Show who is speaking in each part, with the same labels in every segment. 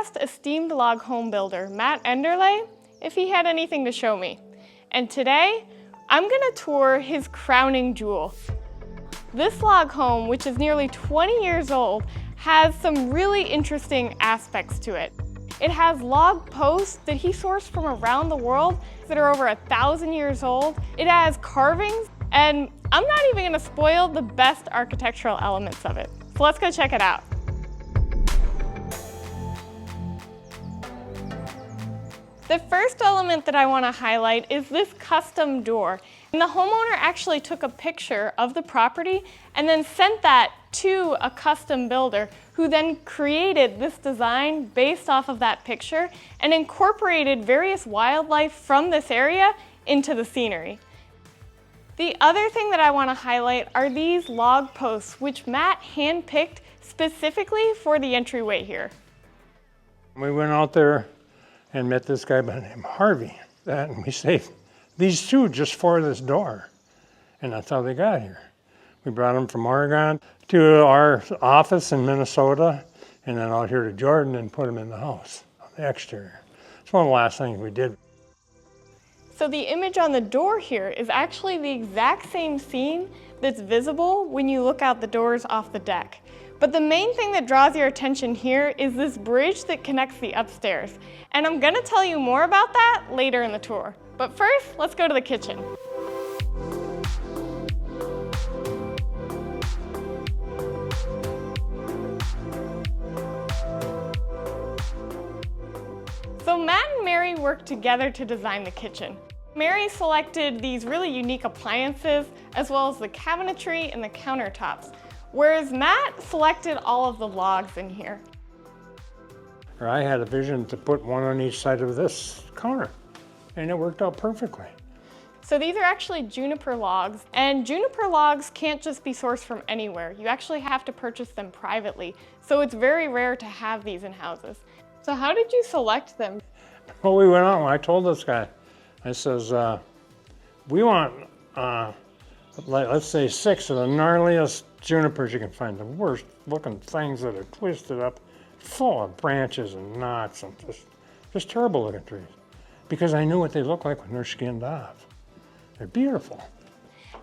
Speaker 1: asked esteemed log home builder Matt Enderle if he had anything to show me. And today, I'm gonna tour his crowning jewel. This log home, which is nearly 20 years old, has some really interesting aspects to it. It has log posts that he sourced from around the world that are over 1,000 years old. It has carvings, and I'm not even gonna spoil the best architectural elements of it. So let's go check it out. The first element that I want to highlight is this custom door. And the homeowner actually took a picture of the property and then sent that to a custom builder who then created this design based off of that picture and incorporated various wildlife from this area into the scenery. The other thing that I want to highlight are these log posts, which Matt handpicked specifically for the entryway here.
Speaker 2: We went out there and met this guy by the name of Harvey. And we saved these two just for this door. And that's how they got here. We brought them from Oregon to our office in Minnesota, and then out here to Jordan and put them in the house, on the exterior. It's one of the last things we did.
Speaker 1: So the image on the door here is actually the exact same scene that's visible when you look out the doors off the deck. But the main thing that draws your attention here is this bridge that connects the upstairs. And I'm gonna tell you more about that later in the tour. But first, let's go to the kitchen. So Matt and Mary worked together to design the kitchen. Mary selected these really unique appliances, as well as the cabinetry and the countertops, whereas Matt selected all of the logs in here.
Speaker 2: I had a vision to put one on each side of this counter, and it worked out perfectly.
Speaker 1: So these are actually juniper logs, and juniper logs can't just be sourced from anywhere. You actually have to purchase them privately, so it's very rare to have these in houses. So how did you select them?
Speaker 2: Well, we went out and I told this guy, I says, we want, let's say 6 of the gnarliest junipers you can find, the worst looking things that are twisted up, full of branches and knots and just terrible looking trees. Because I knew what they look like when they're skinned off. They're beautiful.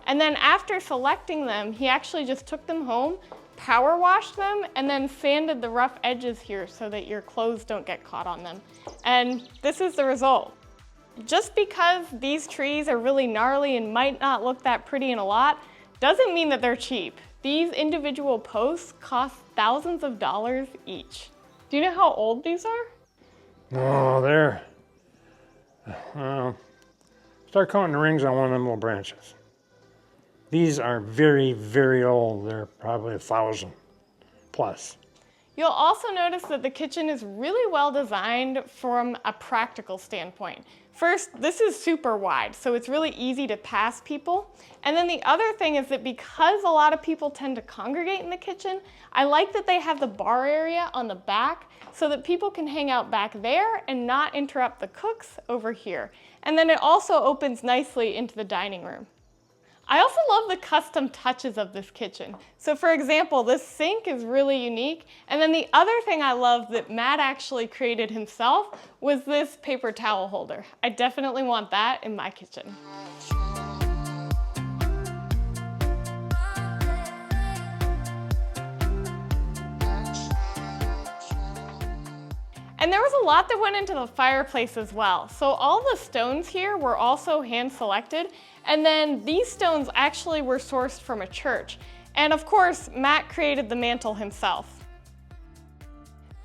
Speaker 1: And then after selecting them, he actually just took them home, power washed them, and then sanded the rough edges here so that your clothes don't get caught on them. And this is the result. Just because these trees are really gnarly and might not look that pretty in a lot, doesn't mean that they're cheap. These individual posts cost thousands of dollars each. Do you know how old these are?
Speaker 2: Oh, they're, start counting the rings on one of them little branches. These are very, very old. They're probably 1,000 plus.
Speaker 1: You'll also notice that the kitchen is really well designed from a practical standpoint. First, this is super wide, so it's really easy to pass people. And then the other thing is that because a lot of people tend to congregate in the kitchen, I like that they have the bar area on the back so that people can hang out back there and not interrupt the cooks over here. And then it also opens nicely into the dining room. I also love the custom touches of this kitchen. So for example, this sink is really unique. And then the other thing I love that Matt actually created himself was this paper towel holder. I definitely want that in my kitchen. And there was a lot that went into the fireplace as well. So all the stones here were also hand selected. And then these stones actually were sourced from a church. And of course, Matt created the mantle himself.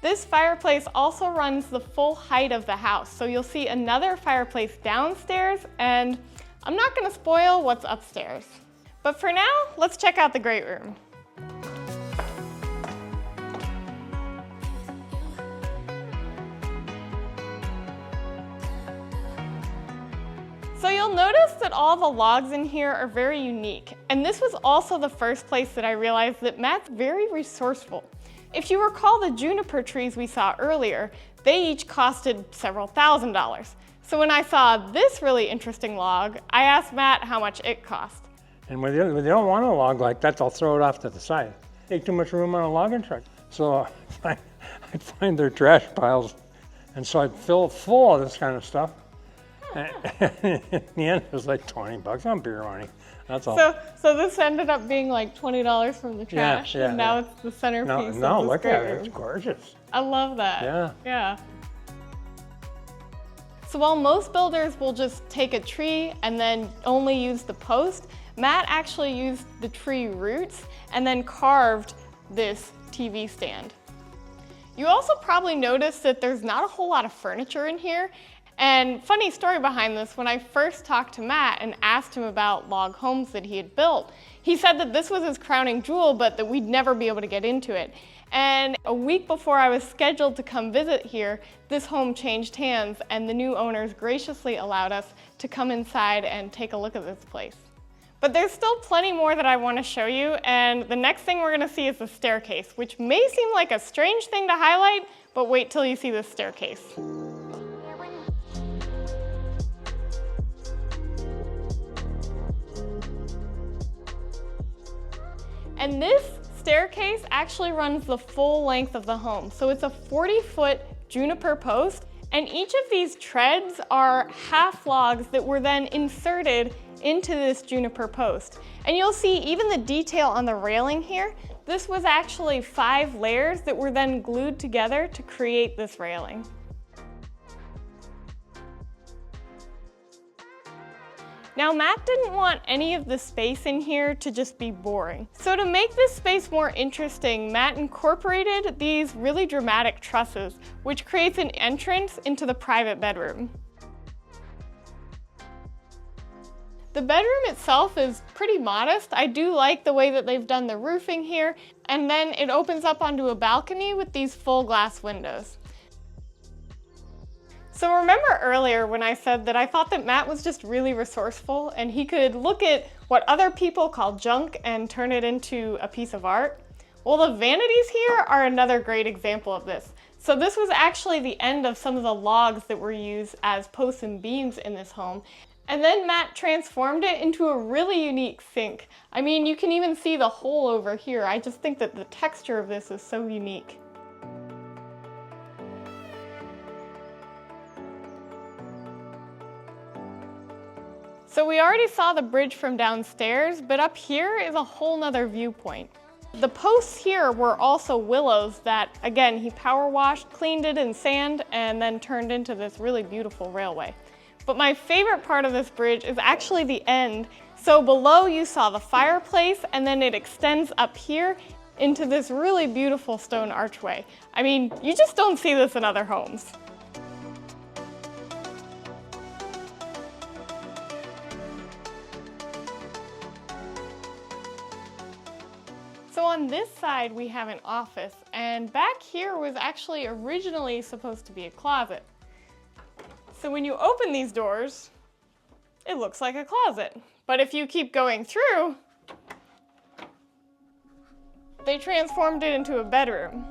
Speaker 1: This fireplace also runs the full height of the house. So you'll see another fireplace downstairs, and I'm not gonna spoil what's upstairs. But for now, let's check out the great room. So you'll notice that all the logs in here are very unique. And this was also the first place that I realized that Matt's very resourceful. If you recall the juniper trees we saw earlier, they each costed several $1,000s. So when I saw this really interesting log, I asked Matt how much it cost.
Speaker 2: And when they don't want a log like that, they'll throw it off to the side. Take too much room on a logging truck. So I'd find their trash piles, and so I'd fill it full of this kind of stuff. And in the end, it was like $20 on beer money. That's all.
Speaker 1: So this ended up being like $20 from the trash, and now it's the centerpiece.
Speaker 2: No,
Speaker 1: of this
Speaker 2: look
Speaker 1: great
Speaker 2: at it.
Speaker 1: room.
Speaker 2: It's gorgeous.
Speaker 1: I love that.
Speaker 2: Yeah.
Speaker 1: Yeah. So while most builders will just take a tree and then only use the post, Matt actually used the tree roots and then carved this TV stand. You also probably noticed that there's not a whole lot of furniture in here. And funny story behind this, when I first talked to Matt and asked him about log homes that he had built, he said that this was his crowning jewel, but that we'd never be able to get into it. And a week before I was scheduled to come visit here, this home changed hands and the new owners graciously allowed us to come inside and take a look at this place. But there's still plenty more that I want to show you, and the next thing we're going to see is the staircase, which may seem like a strange thing to highlight, but wait till you see this staircase. And this staircase actually runs the full length of the home. So it's a 40-foot juniper post, and each of these treads are half logs that were then inserted into this juniper post. And you'll see even the detail on the railing here. This was actually 5 layers that were then glued together to create this railing. Now, Matt didn't want any of the space in here to just be boring. So to make this space more interesting, Matt incorporated these really dramatic trusses, which creates an entrance into the private bedroom. The bedroom itself is pretty modest. I do like the way that they've done the roofing here, and then it opens up onto a balcony with these full glass windows. So remember earlier when I said that I thought that Matt was just really resourceful and he could look at what other people call junk and turn it into a piece of art? Well, the vanities here are another great example of this. So this was actually the end of some of the logs that were used as posts and beams in this home. And then Matt transformed it into a really unique sink. I mean, you can even see the hole over here. I just think that the texture of this is so unique. So we already saw the bridge from downstairs, but up here is a whole nother viewpoint. The posts here were also willows that, again, he power washed, cleaned it in sand, and then turned into this really beautiful railway. But my favorite part of this bridge is actually the end. So below you saw the fireplace, and then it extends up here into this really beautiful stone archway. I mean, you just don't see this in other homes. So on this side we have an office, and back here was actually originally supposed to be a closet. So when you open these doors, it looks like a closet. But if you keep going through, they transformed it into a bedroom.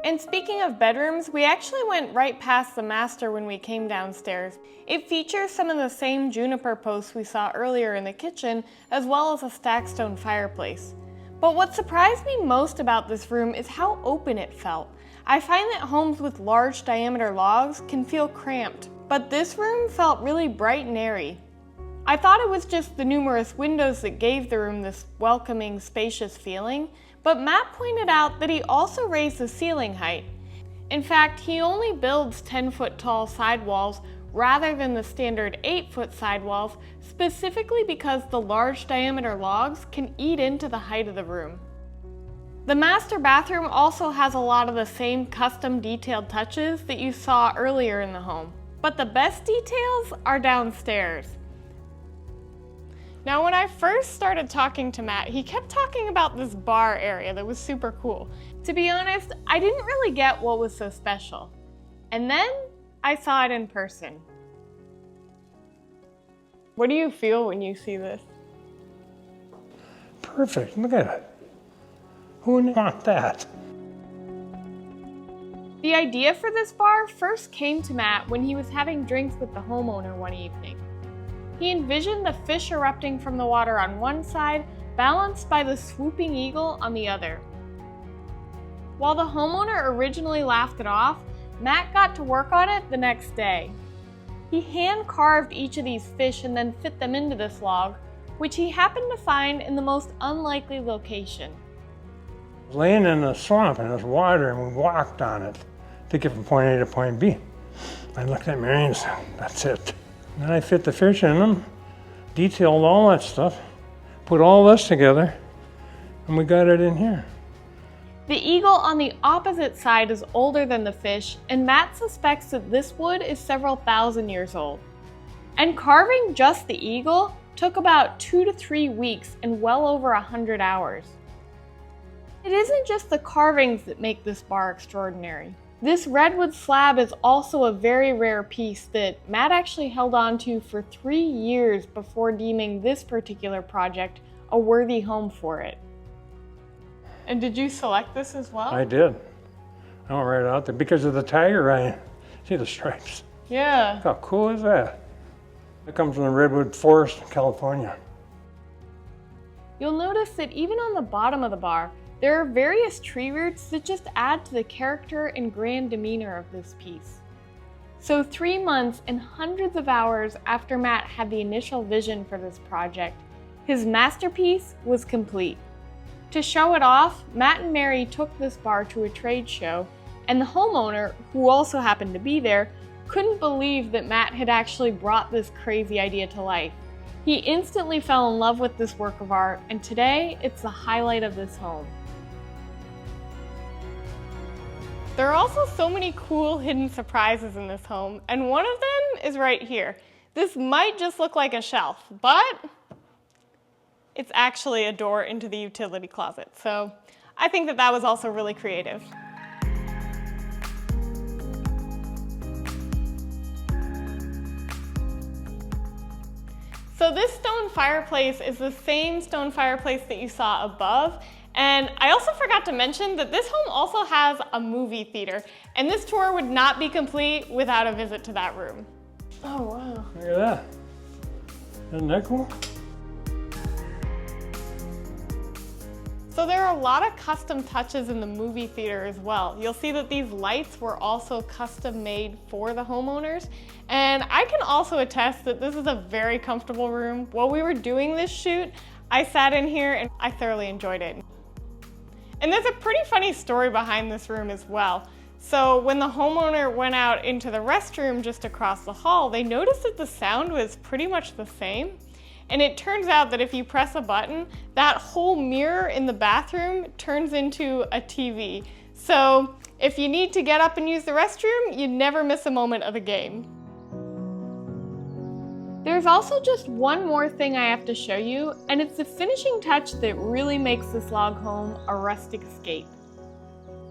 Speaker 1: And speaking of bedrooms, we actually went right past the master when we came downstairs. It features some of the same juniper posts we saw earlier in the kitchen, as well as a stacked stone fireplace. But what surprised me most about this room is how open it felt. I find that homes with large diameter logs can feel cramped, but this room felt really bright and airy. I thought it was just the numerous windows that gave the room this welcoming, spacious feeling, but Matt pointed out that he also raised the ceiling height. In fact, he only builds 10-foot tall sidewalls rather than the standard 8-foot sidewalls, specifically because the large diameter logs can eat into the height of the room. The master bathroom also has a lot of the same custom detailed touches that you saw earlier in the home, but the best details are downstairs. Now, when I first started talking to Matt, he kept talking about this bar area that was super cool. To be honest, I didn't really get what was so special. And then I saw it in person. What do you feel when you see this?
Speaker 2: Perfect, look at it. Who wouldn't want that?
Speaker 1: The idea for this bar first came to Matt when he was having drinks with the homeowner one evening. He envisioned the fish erupting from the water on one side, balanced by the swooping eagle on the other. While the homeowner originally laughed it off, Matt got to work on it the next day. He hand-carved each of these fish and then fit them into this log, which he happened to find in the most unlikely location.
Speaker 2: I was laying in the swamp and it was water and we walked on it to get from point A to point B. I looked at Mary and said, that's it. And then I fit the fish in them, detailed all that stuff, put all this together, and we got it in here.
Speaker 1: The eagle on the opposite side is older than the fish, and Matt suspects that this wood is several thousand years old. And carving just the eagle took about 2 to 3 weeks and well over 100 hours. It isn't just the carvings that make this bar extraordinary. This redwood slab is also a very rare piece that Matt actually held on to for 3 years before deeming this particular project a worthy home for it. And did you select this as well?
Speaker 2: I did. I went right out there because of the tiger eye. See the stripes?
Speaker 1: Yeah.
Speaker 2: Look how cool is that? It comes from the redwood forest in California.
Speaker 1: You'll notice that even on the bottom of the bar, there are various tree roots that just add to the character and grand demeanor of this piece. So 3 months and hundreds of hours after Matt had the initial vision for this project, his masterpiece was complete. To show it off, Matt and Mary took this bar to a trade show, and the homeowner, who also happened to be there, couldn't believe that Matt had actually brought this crazy idea to life. He instantly fell in love with this work of art, and today it's the highlight of this home. There are also so many cool hidden surprises in this home, and one of them is right here. This might just look like a shelf, but it's actually a door into the utility closet. So I think that that was also really creative. So this stone fireplace is the same stone fireplace that you saw above. And I also forgot to mention that this home also has a movie theater, and this tour would not be complete without a visit to that room. Oh, wow.
Speaker 2: Look at that. Isn't that cool?
Speaker 1: So there are a lot of custom touches in the movie theater as well. You'll see that these lights were also custom made for the homeowners. And I can also attest that this is a very comfortable room. While we were doing this shoot, I sat in here and I thoroughly enjoyed it. And there's a pretty funny story behind this room as well. So when the homeowner went out into the restroom just across the hall, they noticed that the sound was pretty much the same. And it turns out that if you press a button, that whole mirror in the bathroom turns into a TV. So if you need to get up and use the restroom, you never miss a moment of the game. There's also just one more thing I have to show you, and it's the finishing touch that really makes this log home a rustic escape.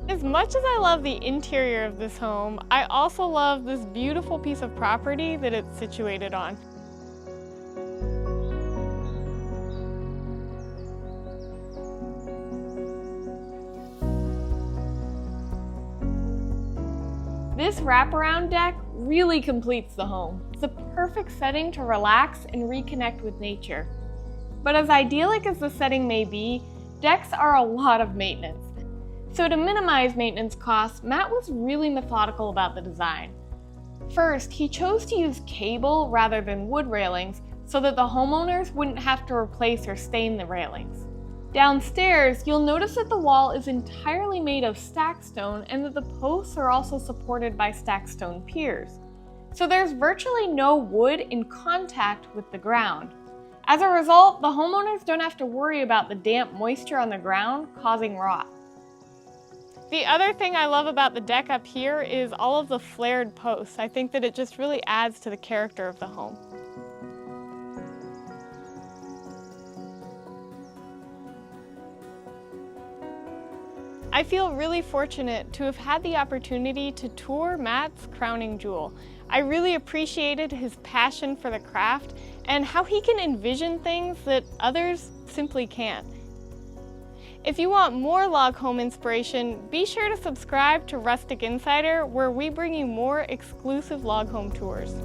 Speaker 1: As much as I love the interior of this home, I also love this beautiful piece of property that it's situated on. This wraparound deck really completes the home. It's a perfect setting to relax and reconnect with nature. But as idyllic as the setting may be, decks are a lot of maintenance. So to minimize maintenance costs, Matt was really methodical about the design. First, he chose to use cable rather than wood railings so that the homeowners wouldn't have to replace or stain the railings. Downstairs, you'll notice that the wall is entirely made of stacked stone and that the posts are also supported by stacked stone piers. So there's virtually no wood in contact with the ground. As a result, the homeowners don't have to worry about the damp moisture on the ground causing rot. The other thing I love about the deck up here is all of the flared posts. I think that it just really adds to the character of the home. I feel really fortunate to have had the opportunity to tour Matt's crowning jewel. I really appreciated his passion for the craft and how he can envision things that others simply can't. If you want more log home inspiration, be sure to subscribe to Rustic Insider, where we bring you more exclusive log home tours.